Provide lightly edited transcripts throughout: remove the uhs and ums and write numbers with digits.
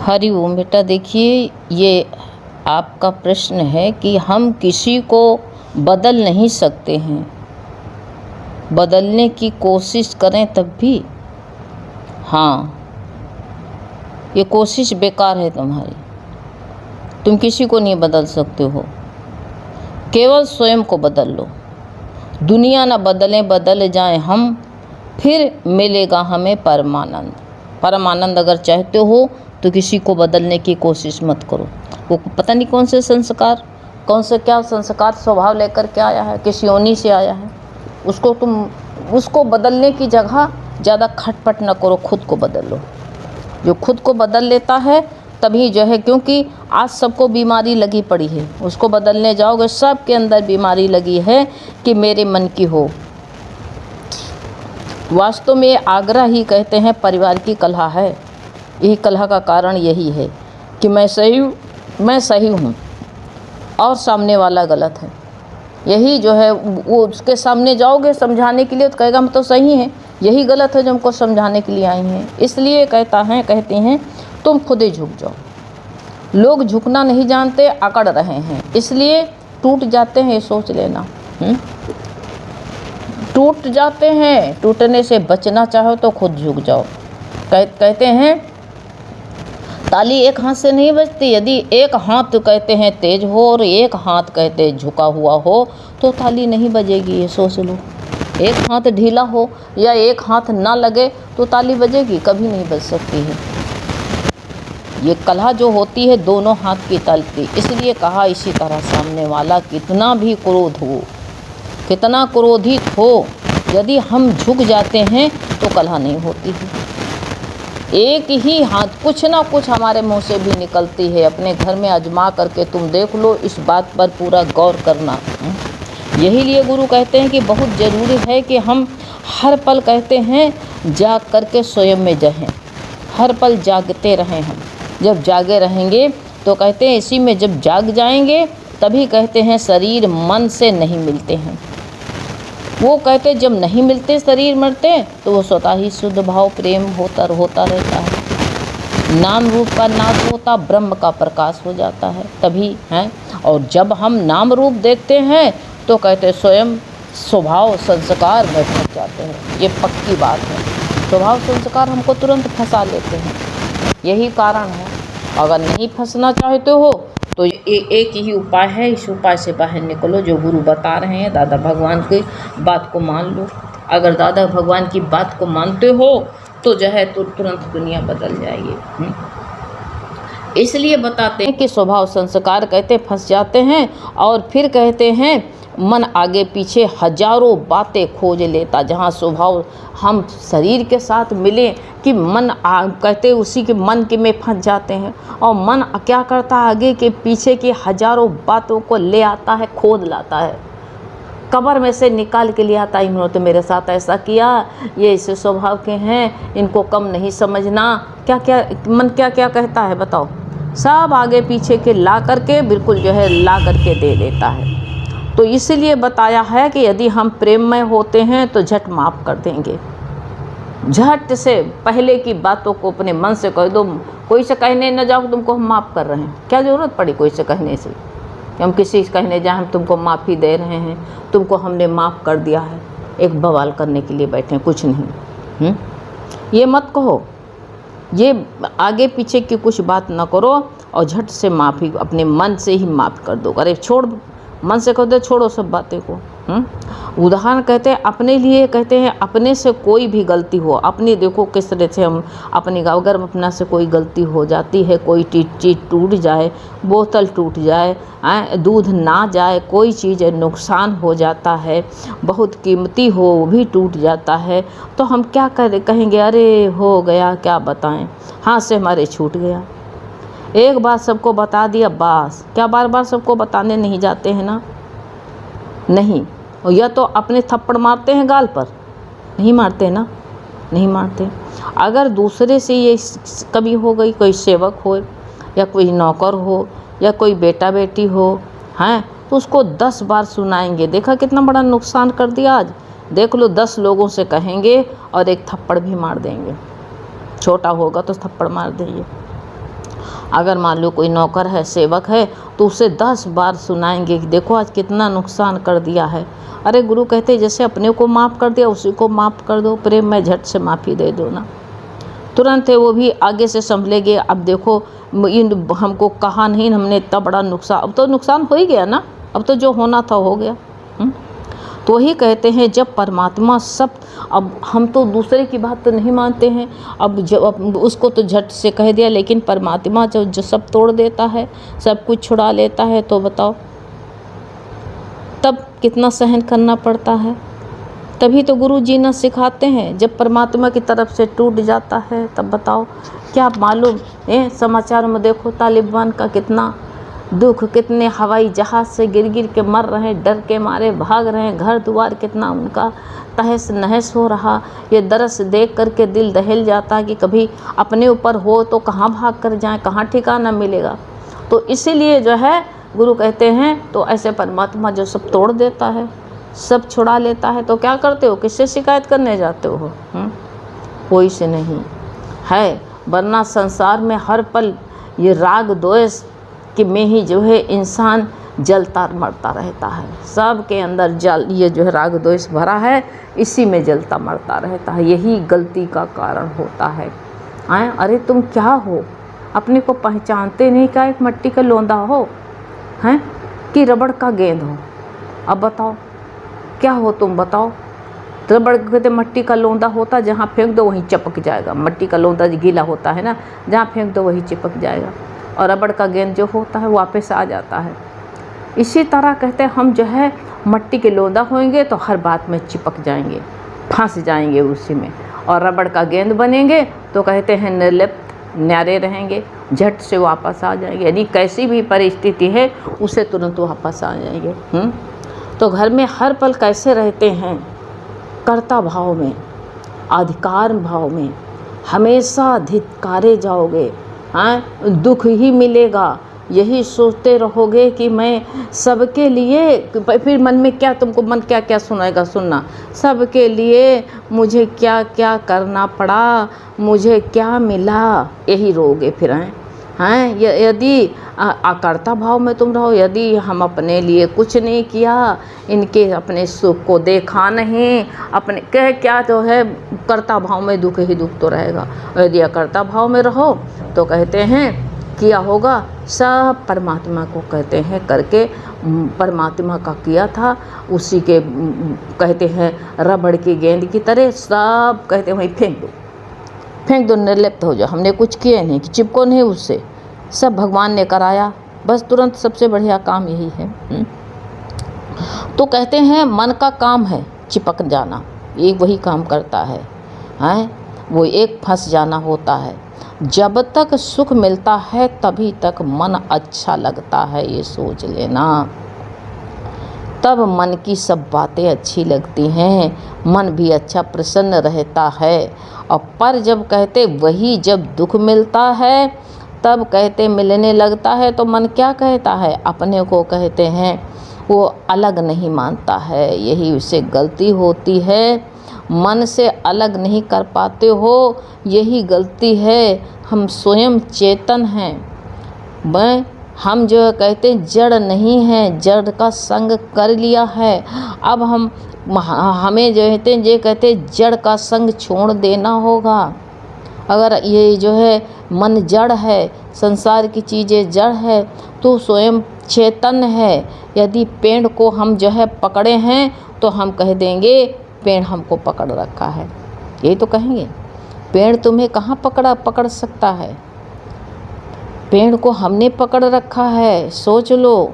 हरि ओम बेटा। देखिए, ये आपका प्रश्न है कि हम किसी को बदल नहीं सकते हैं, बदलने की कोशिश करें तब भी। हाँ, ये कोशिश बेकार है तुम्हारी। तुम किसी को नहीं बदल सकते हो, केवल स्वयं को बदल लो। दुनिया ना बदलें, बदल जाएं हम, फिर मिलेगा हमें परमानंद। परमानंद अगर चाहते हो तो किसी को बदलने की कोशिश मत करो। वो पता नहीं कौन से संस्कार, कौन से क्या संस्कार स्वभाव लेकर के आया है, किस योनि से आया है, उसको बदलने की जगह ज़्यादा खटपट न करो, खुद को बदल लो। जो खुद को बदल लेता है तभी जो है, क्योंकि आज सबको बीमारी लगी पड़ी है, उसको बदलने जाओगे सबके अंदर बीमारी लगी है कि मेरे मन की हो। वास्तव में आग्रह ही कहते हैं परिवार की कलह है। यही कलह का कारण यही है कि मैं सही हूँ और सामने वाला गलत है। यही जो है, वो उसके सामने जाओगे समझाने के लिए तो कहेगा हम तो सही हैं, यही गलत है जो हमको समझाने के लिए आई हैं। इसलिए कहते हैं तुम खुद ही झुक जाओ। लोग झुकना नहीं जानते, अकड़ रहे हैं, इसलिए टूट जाते हैं। ये सोच लेना, टूट जाते हैं। टूटने से बचना चाहो तो खुद झुक जाओ। कहते हैं ताली एक हाथ से नहीं बजती। यदि एक हाथ कहते हैं तेज हो और एक हाथ कहते हैं झुका हुआ हो तो ताली नहीं बजेगी। ये सोच लो, एक हाथ ढीला हो या एक हाथ ना लगे तो ताली बजेगी? कभी नहीं बज सकती है। ये कलह जो होती है दोनों हाथ की तलती। इसलिए कहा इसी तरह सामने वाला कितना भी क्रोध हो, कितना क्रोधित हो, यदि हम झुक जाते हैं तो कलह नहीं होती है। एक ही हाथ, कुछ ना कुछ हमारे मुंह से भी निकलती है। अपने घर में आजमा करके तुम देख लो, इस बात पर पूरा गौर करना। यही लिए गुरु कहते हैं कि बहुत ज़रूरी है कि हम हर पल कहते हैं जाग करके स्वयं में जहें, हर पल जागते रहें। हम जब जागे रहेंगे तो कहते हैं इसी में जब जाग जाएंगे तभी कहते हैं शरीर मन से नहीं मिलते हैं। वो कहते जब नहीं मिलते शरीर मरते तो वो स्वतः ही शुद्ध भाव प्रेम होता रहता है। नाम रूप का नाश होता, ब्रह्म का प्रकाश हो जाता है तभी है। और जब हम नाम रूप देखते हैं तो कहते स्वयं स्वभाव संस्कार में फंस जाते हैं। ये पक्की बात है, स्वभाव संस्कार हमको तुरंत फंसा लेते हैं। यही कारण है। अगर नहीं फंसना चाहते हो तो एक ही उपाय है, इस उपाय से बाहर निकलो जो गुरु बता रहे हैं। दादा भगवान की बात को मान लो। अगर दादा भगवान की बात को मानते हो तो जो है तो तुरंत दुनिया बदल जाएगी। इसलिए बताते हैं कि स्वभाव संस्कार कहते फंस जाते हैं और फिर कहते हैं मन आगे पीछे हजारों बातें खोज लेता। जहाँ स्वभाव हम शरीर के साथ मिले कि मन कहते उसी के मन के में फंस जाते हैं। और मन क्या करता है, आगे के पीछे की हजारों बातों को ले आता है, खोद लाता है, कब्र में से निकाल के ले आता है। इन्होंने तो मेरे साथ ऐसा किया, ये ऐसे स्वभाव के हैं, इनको कम नहीं समझना। क्या क्या मन क्या क्या कहता है बताओ, सब आगे पीछे के ला करके बिल्कुल जो है ला करके दे देता है। तो इसीलिए बताया है कि यदि हम प्रेम में होते हैं तो झट माफ़ कर देंगे। झट से पहले की बातों को अपने मन से कह दो। कोई से कहने न जाओ तुमको हम माफ़ कर रहे हैं। क्या ज़रूरत पड़ी कोई से कहने से कि हम किसी से कहने जाए हम तुमको माफ़ी दे रहे हैं, तुमको हमने माफ़ कर दिया है। एक बवाल करने के लिए बैठे, कुछ नहीं। ये मत कहो, ये आगे पीछे की कुछ बात ना करो और झट से माफ़ी अपने मन से ही माफ़ कर दो। अरे छोड़, मन से कहते छोड़ो सब बातें को। उदाहरण कहते हैं अपने लिए, कहते हैं अपने से कोई भी गलती हो, अपनी देखो किस तरह से हम अपनी, अगर अपना से कोई गलती हो जाती है, कोई चीज़ टूट जाए, बोतल टूट जाए, दूध ना जाए, कोई चीज़ नुकसान हो जाता है, बहुत कीमती हो वो भी टूट जाता है, तो हम क्या कहेंगे अरे हो गया, क्या बताएं, हाथ से हमारे छूट गया। एक बार सबको बता दिया बस, क्या बार बार सबको बताने नहीं जाते हैं ना? नहीं। और या तो अपने थप्पड़ मारते हैं गाल पर, नहीं मारते ना, नहीं मारते। अगर दूसरे से ये कभी हो गई, कोई सेवक हो या कोई नौकर हो या कोई बेटा बेटी हो, हैं, तो उसको 10 बार सुनाएंगे। देखा कितना बड़ा नुकसान कर दिया आज। देख लो 10 लोगों से कहेंगे और एक थप्पड़ भी मार देंगे। छोटा होगा तो थप्पड़ मार देंगे। अगर मान लो कोई नौकर है, सेवक है, तो उसे 10 बार सुनाएंगे कि देखो आज कितना नुकसान कर दिया है। अरे गुरु कहते जैसे अपने को माफ़ कर दिया उसी को माफ़ कर दो, प्रेम में झट से माफ़ी दे दो ना, तुरंत है वो भी आगे से संभलेंगे। अब देखो इन हमको कहा नहीं, हमने इतना बड़ा नुकसान, अब तो नुकसान हो ही गया ना, अब तो जो होना था हो गया। तो वही कहते हैं जब परमात्मा सब, अब हम तो दूसरे की बात तो नहीं मानते हैं, अब जब उसको तो झट से कह दिया, लेकिन परमात्मा जो सब तोड़ देता है, सब कुछ छुड़ा लेता है, तो बताओ तब कितना सहन करना पड़ता है। तभी तो गुरु जी ना सिखाते हैं, जब परमात्मा की तरफ से टूट जाता है तब बताओ क्या मालूम है। समाचार में देखो तालिबान का कितना दुख, कितने हवाई जहाज़ से गिर गिर के मर रहे हैं, डर के मारे भाग रहे हैं, घर द्वार कितना उनका तहस नहस हो रहा। ये दरस देख करके दिल दहल जाता कि कभी अपने ऊपर हो तो कहाँ भाग कर जाएं, कहाँ ठिकाना मिलेगा। तो इसीलिए जो है गुरु कहते हैं तो ऐसे परमात्मा जो सब तोड़ देता है, सब छुड़ा लेता है, तो क्या करते हो, किससे शिकायत करने जाते हो? कोई से नहीं है, वरना संसार में हर पल ये राग द्वेष कि में ही जो है इंसान जलता मरता रहता है। सब के अंदर जल, ये जो है राग द्वेष भरा है, इसी में जलता मरता रहता है। यही गलती का कारण होता है। अरे तुम क्या हो, अपने को पहचानते नहीं, क्या एक मट्टी का लोंदा हो हैं कि रबड़ का गेंद हो? अब बताओ क्या हो तुम, बताओ। रबड़ कहते मट्टी का लोंदा होता, जहाँ फेंक दो वहीं चिपक जाएगा। मट्टी का लोंदा गीला होता है ना, जहाँ फेंक दो वहीं चिपक जाएगा, और रबड़ का गेंद जो होता है वापस आ जाता है। इसी तरह कहते हैं हम जो है मट्टी के लोंदा होंगे तो हर बात में चिपक जाएंगे, फंस जाएंगे उसी में, और रबड़ का गेंद बनेंगे तो कहते हैं निर्लिप्त न्यारे रहेंगे, झट से वापस आ जाएंगे। यानी कैसी भी परिस्थिति है उसे तुरंत वापस आ जाएंगे। तो घर में हर पल कैसे रहते हैं, कर्ता भाव में, अधिकार भाव में, हमेशा धिक्कारे जाओगे, दुख ही मिलेगा। यही सोचते रहोगे कि मैं सबके लिए, फिर मन में क्या, तुमको मन क्या क्या सुनाएगा, सुनना, सबके लिए मुझे क्या क्या करना पड़ा, मुझे क्या मिला, यही रोगे फिर हैं। यदि अकर्ता भाव में तुम रहो, यदि हम अपने लिए कुछ नहीं किया, इनके अपने सुख को देखा नहीं, अपने क्या जो है कर्ता भाव में दुख ही दुख तो रहेगा। यदि अकर्ता भाव में रहो तो कहते हैं किया होगा सब परमात्मा को कहते हैं करके, परमात्मा का किया था उसी के कहते हैं रबड़ की गेंद की तरह सब कहते हैं वहीं फेंक दो, निर्लिप्त हो जाओ। हमने कुछ किया नहीं, कि चिपको नहीं उससे, सब भगवान ने कराया, बस तुरंत। सबसे बढ़िया काम यही है। तो कहते हैं मन का काम है चिपक जाना, एक वही काम करता है, वो एक फंस जाना होता है। जब तक सुख मिलता है तभी तक मन अच्छा लगता है, ये सोच लेना। तब मन की सब बातें अच्छी लगती हैं, मन भी अच्छा प्रसन्न रहता है। और पर जब कहते वही जब दुख मिलता है तब कहते मिलने लगता है, तो मन क्या कहता है, अपने को कहते हैं वो अलग नहीं मानता है। यही उससे गलती होती है, मन से अलग नहीं कर पाते हो, यही गलती है। हम स्वयं चेतन हैं, हम जो कहते हैं जड़ नहीं हैं, जड़ का संग कर लिया है। अब हमें जो कहते हैं जड़ का संग छोड़ देना होगा। अगर ये जो है मन जड़ है, संसार की चीज़ें जड़ है, तो स्वयं चेतन है। यदि पेड़ को हम जो है पकड़े हैं तो हम कह देंगे पेड़ हमको पकड़ रखा है, यही तो कहेंगे। पेड़ तुम्हें कहाँ पकड़ सकता है, पेड़ को हमने पकड़ रखा है। सोच लो,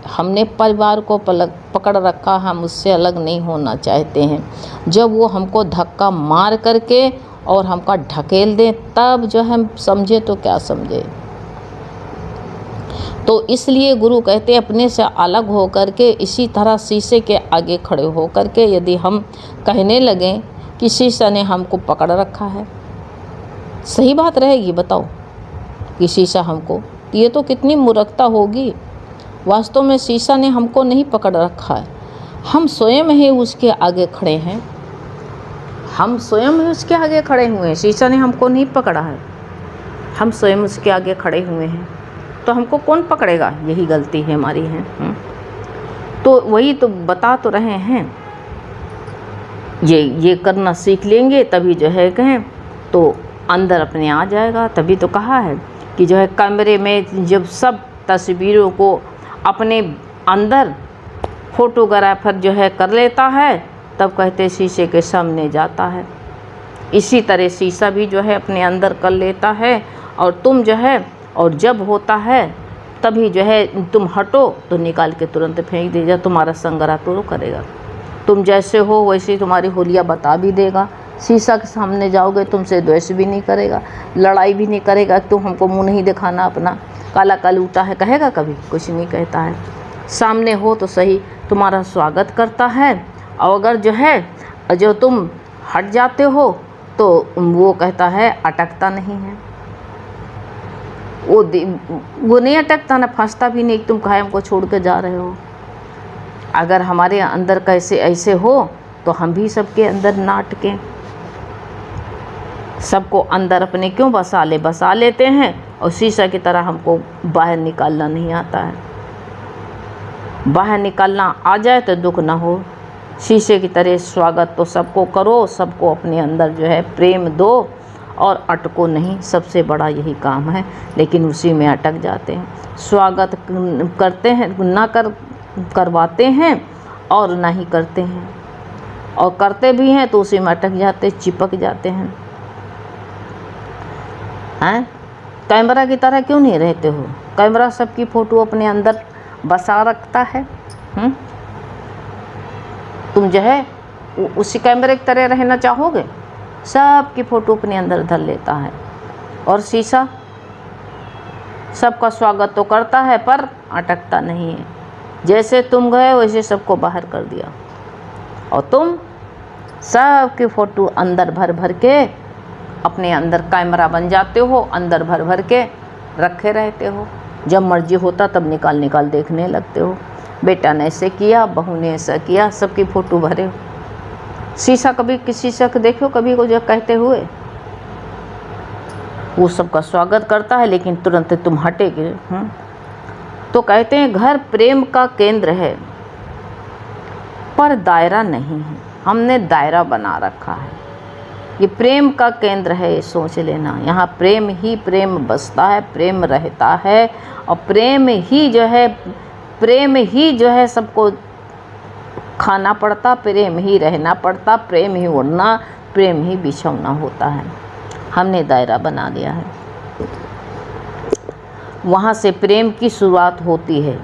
हमने परिवार को पकड़ रखा, हम उससे अलग नहीं होना चाहते हैं। जब वो हमको धक्का मार करके और हमका ढकेल दें तब जो हम समझे तो क्या समझे। तो इसलिए गुरु कहते हैं अपने से अलग हो करके, इसी तरह शीशे के आगे खड़े हो करके यदि हम कहने लगें कि शीशा ने हमको पकड़ रखा है, सही बात रहेगी बताओ कि शीशा हमको, ये तो कितनी मूर्खता होगी। वास्तव में शीशा ने हमको नहीं पकड़ रखा है, हम स्वयं ही उसके आगे खड़े हैं, हम स्वयं ही उसके आगे खड़े हुए हैं। शीशा ने हमको नहीं पकड़ा है, हम स्वयं उसके आगे खड़े हुए हैं, तो हमको कौन पकड़ेगा? यही गलती है हमारी है। तो वही तो बता तो रहे हैं, ये करना सीख लेंगे तभी जो है कहें तो अंदर अपने आ जाएगा। तभी तो कहा है कि जो है कमरे में जब सब तस्वीरों को अपने अंदर फोटोग्राफर जो है कर लेता है, तब कहते शीशे के सामने जाता है। इसी तरह शीशा भी जो है अपने अंदर कर लेता है, और तुम जो है, और जब होता है तभी जो है तुम हटो तो निकाल के तुरंत फेंक दीजिए। तुम्हारा संग्रह तो करेगा, तुम जैसे हो वैसे तुम्हारी होलिया बता भी देगा। शीशा के सामने जाओगे तुमसे द्वेष भी नहीं करेगा, लड़ाई भी नहीं करेगा। तुम हमको मुँह नहीं दिखाना अपना, काला कलूटा है कहेगा? कभी कुछ नहीं कहता है। सामने हो तो सही, तुम्हारा स्वागत करता है। और अगर जो है जो तुम हट जाते हो तो वो कहता है अटकता नहीं है। वो नहीं अटकता, ना फंसता भी नहीं। तुम काहे हमको छोड़ के जा रहे हो। अगर हमारे अंदर कैसे ऐसे हो तो हम भी सबके अंदर ना अटकें। सबको अंदर अपने क्यों बसा लेते हैं, और शीशा की तरह हमको बाहर निकालना नहीं आता है। बाहर निकालना आ जाए तो दुख ना हो। शीशे की तरह स्वागत तो सबको करो, सबको अपने अंदर जो है प्रेम दो, और अटको नहीं। सबसे बड़ा यही काम है, लेकिन उसी में अटक जाते हैं। स्वागत करते हैं ना करवाते हैं, और ना ही करते हैं, और करते भी हैं तो उसी में अटक जाते, चिपक जाते हैं। कैमरा की तरह क्यों नहीं रहते हो? कैमरा सबकी फ़ोटो अपने अंदर बसा रखता है। तुम जो है उसी कैमरे की तरह रहना चाहोगे? सबकी फ़ोटो अपने अंदर धर लेता है। और शीशा सबका स्वागत तो करता है पर अटकता नहीं है। जैसे तुम गए वैसे सबको बाहर कर दिया, और तुम सबकी फ़ोटो अंदर भर भर के अपने अंदर कैमरा बन जाते हो, अंदर भर भर के रखे रहते हो। जब मर्जी होता तब निकाल देखने लगते हो। बेटा ने ऐसे किया, बहू ने ऐसा किया, सबकी फ़ोटो भरे हो। शीशा कभी किसी से देखो कभी को जो कहते हुए? वो सबका स्वागत करता है, लेकिन तुरंत तुम हटेगे। तो कहते हैं घर प्रेम का केंद्र है, पर दायरा नहीं है। हमने दायरा बना रखा है। ये प्रेम का केंद्र है, ये सोच लेना। यहाँ प्रेम ही प्रेम बसता है, प्रेम रहता है, और प्रेम ही जो है सबको खाना पड़ता, प्रेम ही रहना पड़ता, प्रेम ही उड़ना, प्रेम ही बिछौना होता है। हमने दायरा बना लिया है। वहाँ से प्रेम की शुरुआत होती है।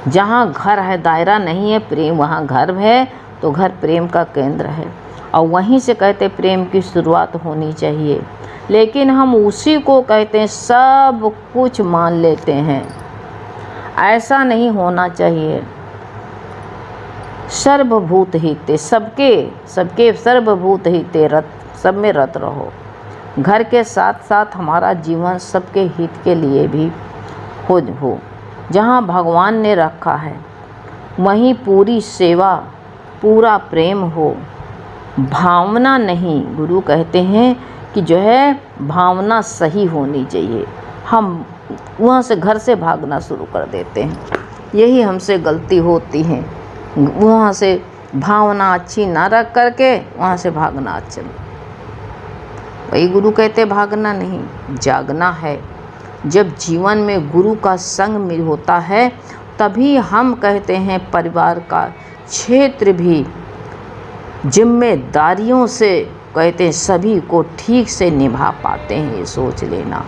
जहाँ घर है दायरा नहीं है, प्रेम वहाँ घर है, तो घर प्रेम का केंद्र है, और वहीं से कहते प्रेम की शुरुआत होनी चाहिए। लेकिन हम उसी को कहते हैं सब कुछ मान लेते हैं। ऐसा नहीं होना चाहिए। सर्वभूत हिते, सबके सर्वभूत हिते रत, सब में रत रहो। घर के साथ साथ हमारा जीवन सबके हित के लिए भी हो। जहाँ भगवान ने रखा है वहीं पूरी सेवा, पूरा प्रेम हो। भावना नहीं, गुरु कहते हैं कि जो है भावना सही होनी चाहिए। हम वहाँ से घर से भागना शुरू कर देते हैं, यही हमसे गलती होती है। वहाँ से भावना अच्छी ना रख करके वहाँ से भागना अच्छा। वही गुरु कहते भागना नहीं, जागना है। जब जीवन में गुरु का संग मिल होता है तभी हम कहते हैं परिवार का क्षेत्र भी जिम्मेदारियों से कहते हैं सभी को ठीक से निभा पाते हैं। ये सोच लेना।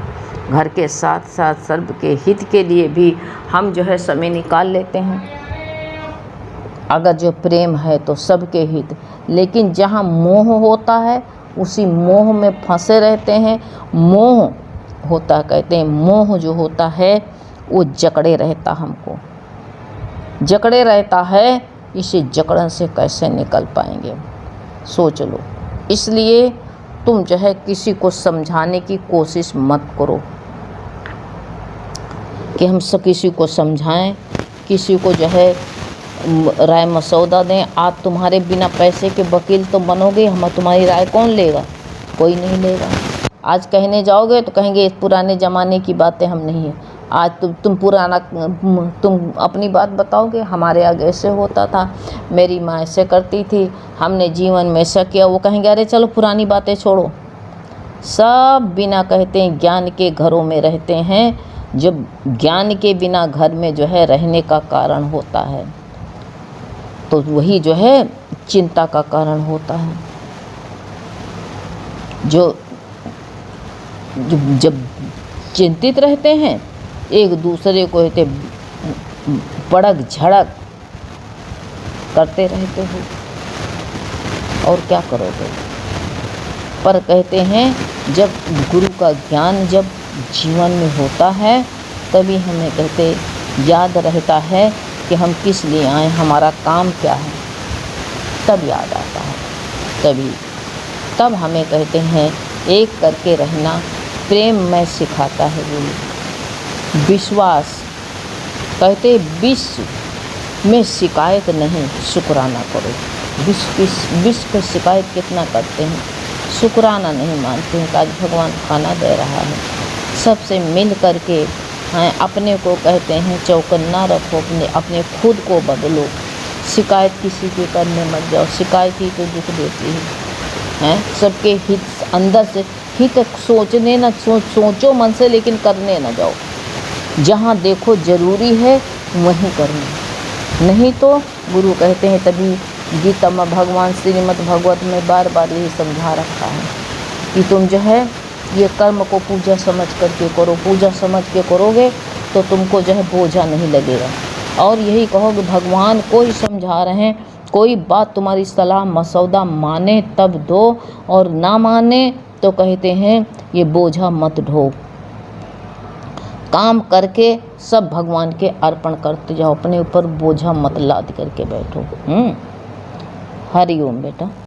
घर के साथ साथ सर्व के हित के लिए भी हम जो है समय निकाल लेते हैं। अगर जो प्रेम है तो सबके हित, लेकिन जहाँ मोह होता है उसी मोह में फंसे रहते हैं। मोह होता कहते हैं, मोह जो होता है वो जकड़े रहता, हमको जकड़े रहता है। इसी जकड़न से कैसे निकल पाएंगे, सोच लो। इसलिए तुम जो है किसी को समझाने की कोशिश मत करो कि हम सब किसी को समझाएं, किसी को जो है राय मसौदा दें। आप तुम्हारे बिना पैसे के वकील तो बनोगे, हम तुम्हारी राय कौन लेगा? कोई नहीं लेगा। आज कहने जाओगे तो कहेंगे पुराने ज़माने की बातें हम नहीं है। आज तुम अपनी बात बताओगे, हमारे आगे ऐसे होता था, मेरी माँ ऐसे करती थी, हमने जीवन में ऐसा किया। वो कहेंगे अरे चलो पुरानी बातें छोड़ो। सब बिना कहते हैं ज्ञान के घरों में रहते हैं, जब ज्ञान के बिना घर में जो है रहने का कारण होता है, तो वही जो है चिंता का कारण होता है। जब चिंतित रहते हैं, एक दूसरे को कहते बड़क झड़क करते रहते हो, और क्या करोगे। पर कहते हैं जब गुरु का ज्ञान जब जीवन में होता है, तभी हमें कहते याद रहता है कि हम किस लिए आए, हमारा काम क्या है, तब याद आता है। तब हमें कहते हैं एक करके रहना प्रेम में सिखाता है गुरु। विश्वास कहते विश्व में शिकायत नहीं, शुक्राना करो। विश्व की शिकायत कितना करते हैं, शुक्राना नहीं मानते हैं कि आज भगवान खाना दे रहा है। सबसे मिल करके अपने को कहते हैं चौकन्ना रखो, अपने खुद को बदलो। शिकायत किसी की करने मत जाओ, शिकायत ही तो दुख देती है। सबके हित अंदर से हित सोचने न सोचो मन से, लेकिन करने न जाओ। जहाँ देखो ज़रूरी है वहीं करना, नहीं तो गुरु कहते हैं, तभी गीता में भगवान श्रीमद् भगवत में बार बार यही समझा रखा है कि तुम जो है ये कर्म को पूजा समझ करके करो। पूजा समझ के करोगे तो तुमको जो है बोझा नहीं लगेगा। और यही कहोगे भगवान कोई समझा रहे हैं, कोई बात तुम्हारी सलाह मसौदा माने तब दो, और ना माने तो कहते हैं ये बोझा मत ढो। काम करके सब भगवान के अर्पण करते जाओ, अपने ऊपर बोझा मत लाद करके बैठो। हरि ओम बेटा।